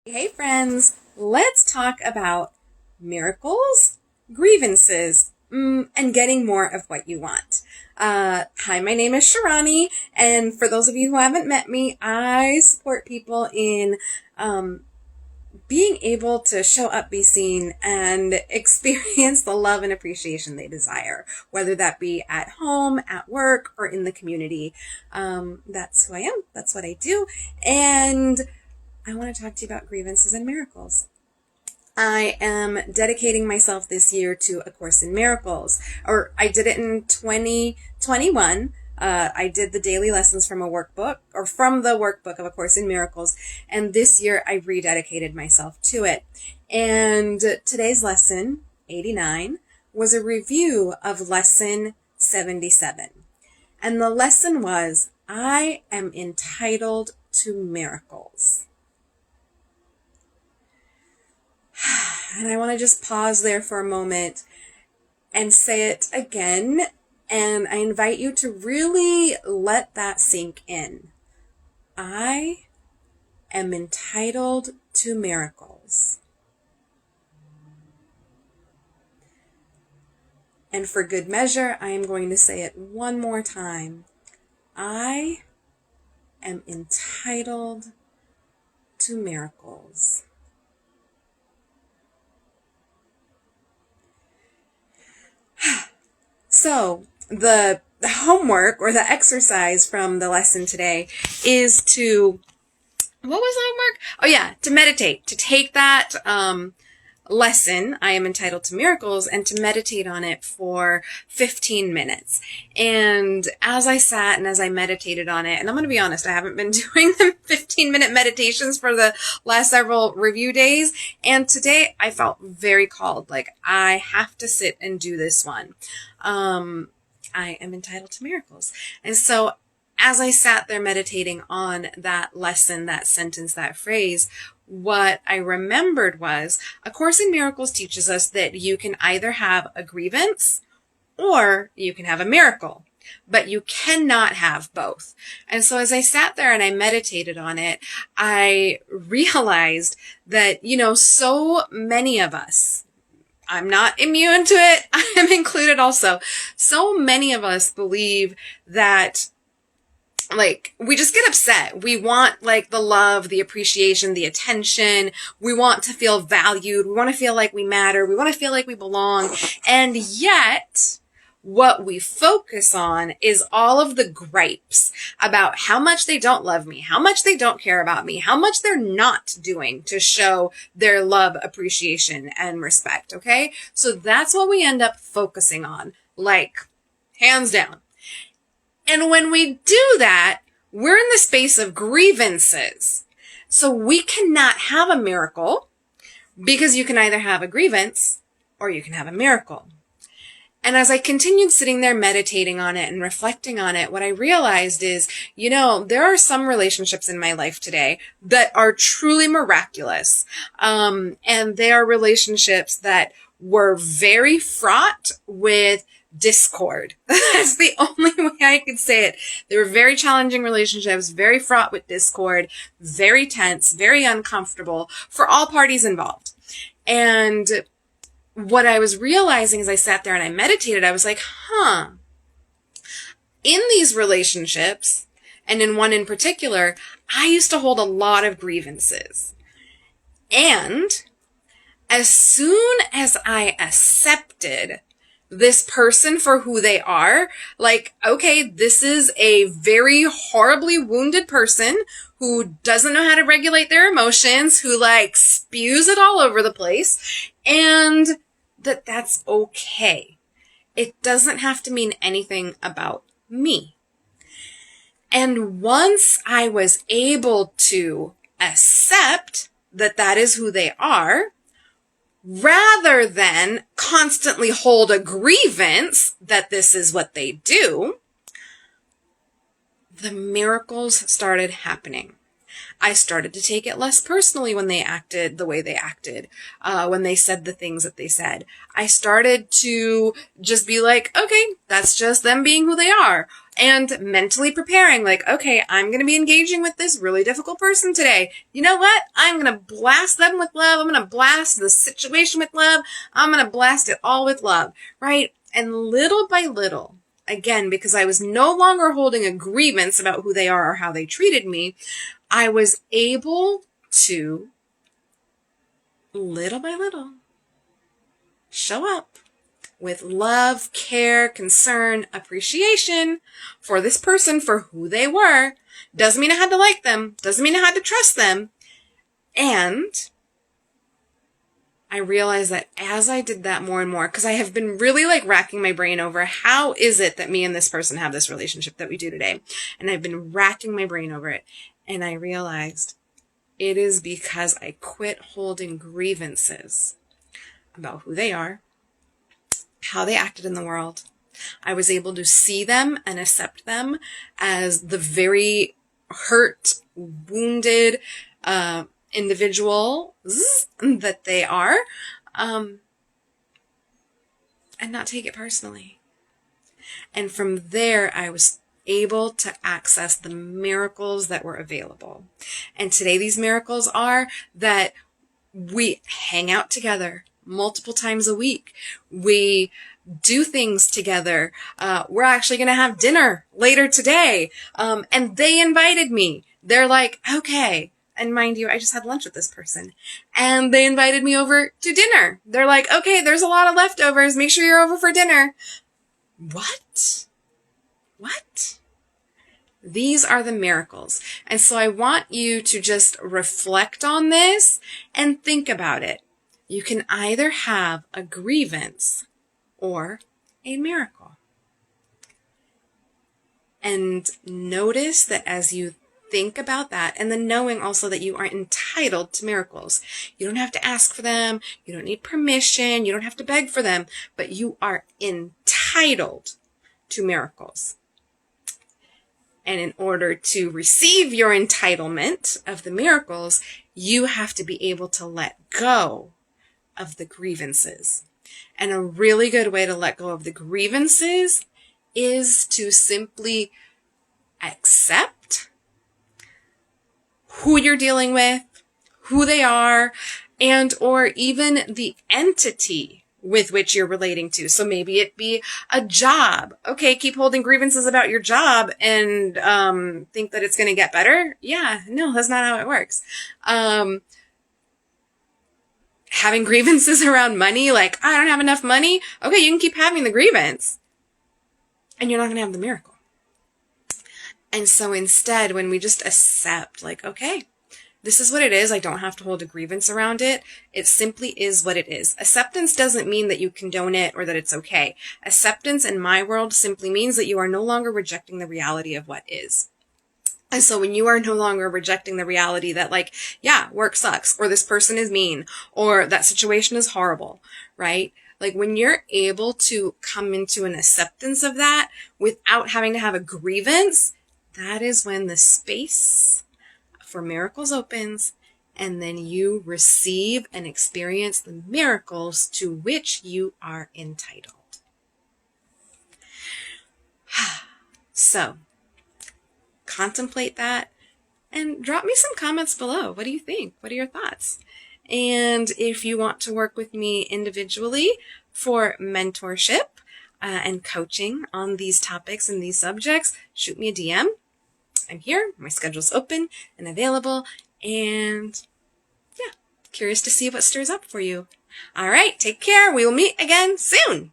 Hey friends, let's talk about miracles, grievances, and getting more of what you want. Hi, my name is Sharani, and for those of you who haven't met me, I support people in being able to show up, be seen, and experience the love and appreciation they desire, whether that be at home, at work, or in the community. That's who I am. That's what I do. And I want to talk to you about grievances and miracles. I am dedicating myself this year to A Course in Miracles, or I did it in 2021. I did the daily lessons from a workbook, or from the workbook of A Course in Miracles, and this year I rededicated myself to it. And today's lesson, 89, was a review of lesson 77. And the lesson was, I am entitled to miracles. And I want to just pause there for a moment and say it again. And I invite you to really let that sink in. I am entitled to miracles. And for good measure, I am going to say it one more time. I am entitled to miracles. So the homework or the exercise from the lesson today is to, what was the homework? Oh yeah, to meditate, to take that lesson, I am entitled to miracles, and to meditate on it for 15 minutes. And as I sat and as I meditated on it, and I'm going to be honest, I haven't been doing the 15-minute meditations for the last several review days. And today I felt very called, like I have to sit and do this one. I am entitled to miracles. And so as I sat there meditating on that lesson, that sentence, that phrase, what I remembered was A Course in Miracles teaches us that you can either have a grievance or you can have a miracle, but you cannot have both. And so as I sat there and I meditated on it, I realized that, so many of us, I'm not immune to it, I am included also, so many of us believe that we just get upset. We want the love, the appreciation, the attention. We want to feel valued. We want to feel like we matter. We want to feel like we belong. And yet, what we focus on is all of the gripes about how much they don't love me, how much they don't care about me, how much they're not doing to show their love, appreciation, and respect. Okay? So that's what we end up focusing on. Hands down. And when we do that, we're in the space of grievances. So we cannot have a miracle because you can either have a grievance or you can have a miracle. And as I continued sitting there meditating on it and reflecting on it, what I realized is, there are some relationships in my life today that are truly miraculous. And they are relationships that were very fraught with discord. That's the only way I could say it. They were very challenging relationships, very fraught with discord, very tense, very uncomfortable for all parties involved. And what I was realizing as I sat there and I meditated, I was like, in these relationships, and in one in particular, I used to hold a lot of grievances. And as soon as I accepted this person for who they are, okay, this is a very horribly wounded person who doesn't know how to regulate their emotions, who spews it all over the place, and that's okay. It doesn't have to mean anything about me. And once I was able to accept that is who they are, rather than constantly hold a grievance that this is what they do, the miracles started happening. I started to take it less personally when they acted the way they acted, when they said the things that they said. I started to just be like, okay, that's just them being who they are. And mentally preparing, like, okay, I'm going to be engaging with this really difficult person today. You know what? I'm going to blast them with love. I'm going to blast the situation with love. I'm going to blast it all with love, right? And little by little, again, because I was no longer holding a grievance about who they are or how they treated me, I was able to, little by little, show up with love, care, concern, appreciation for this person for who they were. Doesn't mean I had to like them. Doesn't mean I had to trust them. And I realized that as I did that more and more, because I have been really like racking my brain over how is it that me and this person have this relationship that we do today. And I've been racking my brain over it. And I realized it is because I quit holding grievances about who they are, how they acted in the world. I was able to see them and accept them as the very hurt, wounded individuals that they are, and not take it personally. And from there, I was able to access the miracles that were available. And today, these miracles are that we hang out together multiple times a week. We do things together. We're actually going to have dinner later today. And they invited me. They're like, okay. And mind you, I just had lunch with this person. And they invited me over to dinner. They're like, okay, there's a lot of leftovers. Make sure you're over for dinner. What? These are the miracles. And so I want you to just reflect on this and think about it. You can either have a grievance or a miracle. And notice that as you think about that, and then knowing also that you are entitled to miracles. You don't have to ask for them. You don't need permission. You don't have to beg for them, but you are entitled to miracles. And in order to receive your entitlement of the miracles, you have to be able to let go of the grievances. And a really good way to let go of the grievances is to simply accept who you're dealing with, who they are, and or even the entity with which you're relating to. So maybe it be a job. Okay, keep holding grievances about your job and think that it's going to get better. Yeah, no, that's not how it works. Having grievances around money, like, I don't have enough money. Okay, you can keep having the grievance and you're not going to have the miracle. And so instead, when we just accept, like, okay, this is what it is. I don't have to hold a grievance around it. It simply is what it is. Acceptance doesn't mean that you condone it or that it's okay. Acceptance in my world simply means that you are no longer rejecting the reality of what is. And so when you are no longer rejecting the reality that, like, yeah, work sucks, or this person is mean, or that situation is horrible, right? Like, when you're able to come into an acceptance of that without having to have a grievance, that is when the space for miracles opens, and then you receive and experience the miracles to which you are entitled. So, contemplate that and drop me some comments below. What do you think? What are your thoughts? And if you want to work with me individually for mentorship and coaching on these topics and these subjects, shoot me a DM. I'm here. My schedule's open and available. And yeah, curious to see what stirs up for you. All right, take care. We will meet again soon.